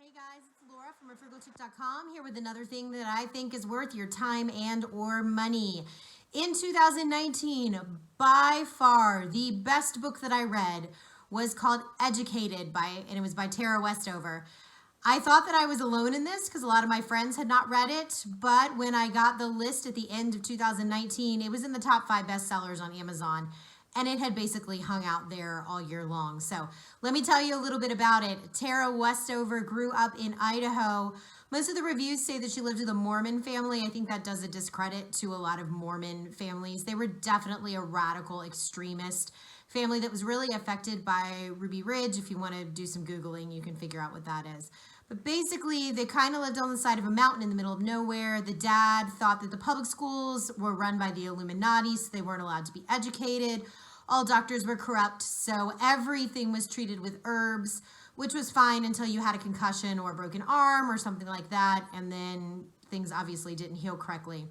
Hey guys, it's Laura from refrugalchick.com here with another thing that I think is worth your time and or money. In 2019, by far the best book that I read was called Educated and it was by Tara Westover. I thought that I was alone in this because a lot of my friends had not read it, but when I got the list at the end of 2019, it was in the top 5 bestsellers on Amazon. And it had basically hung out there all year long. So let me tell you a little bit about it. Tara Westover grew up in Idaho. Most of the reviews say that she lived with a Mormon family. I think that does a discredit to a lot of Mormon families. They were definitely a radical extremist family that was really affected by Ruby Ridge. If you want to do some Googling, you can figure out what that is. But basically, they kind of lived on the side of a mountain in the middle of nowhere. The dad thought that the public schools were run by the Illuminati, so they weren't allowed to be educated. All doctors were corrupt, so everything was treated with herbs, which was fine until you had a concussion or a broken arm or something like that, and then things obviously didn't heal correctly.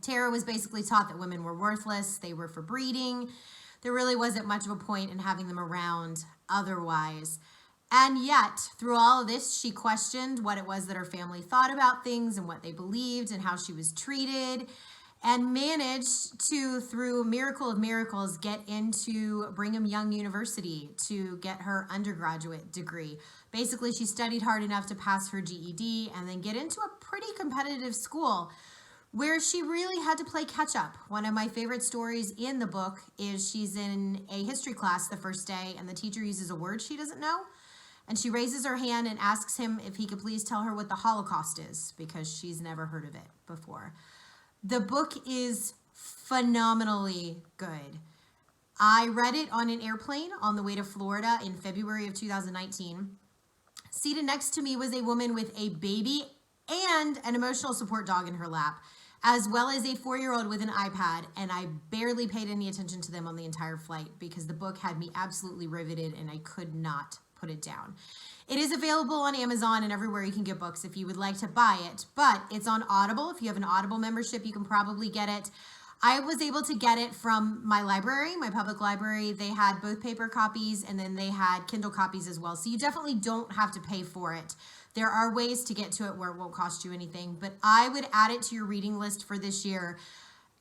Tara was basically taught that women were worthless, they were for breeding. There really wasn't much of a point in having them around otherwise. And yet, through all of this, she questioned what it was that her family thought about things and what they believed and how she was treated, and managed to, through a miracle of miracles, get into Brigham Young University to get her undergraduate degree. Basically, she studied hard enough to pass her GED and then get into a pretty competitive school where she really had to play catch up. One of my favorite stories in the book is she's in a history class the first day and the teacher uses a word she doesn't know. And she raises her hand and asks him if he could please tell her what the Holocaust is because she's never heard of it before. The book is phenomenally good. I read it on an airplane on the way to Florida in February of 2019. Seated next to me was a woman with a baby and an emotional support dog in her lap, as well as a 4-year-old with an iPad, and I barely paid any attention to them on the entire flight because the book had me absolutely riveted and I could not put it down. It is available on Amazon and everywhere you can get books if you would like to buy it, but it's on Audible. If you have an Audible membership, you can probably get it. I was able to get it from my library, my public library. They had both paper copies and then they had Kindle copies as well. So you definitely don't have to pay for it. There are ways to get to it where it won't cost you anything, but I would add it to your reading list for this year.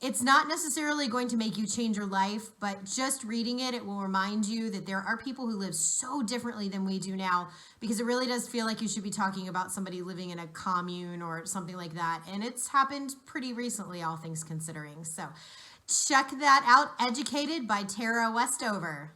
It's not necessarily going to make you change your life, but just reading it, it will remind you that there are people who live so differently than we do now, because it really does feel like you should be talking about somebody living in a commune or something like that. And it's happened pretty recently, all things considering. So check that out, Educated by Tara Westover.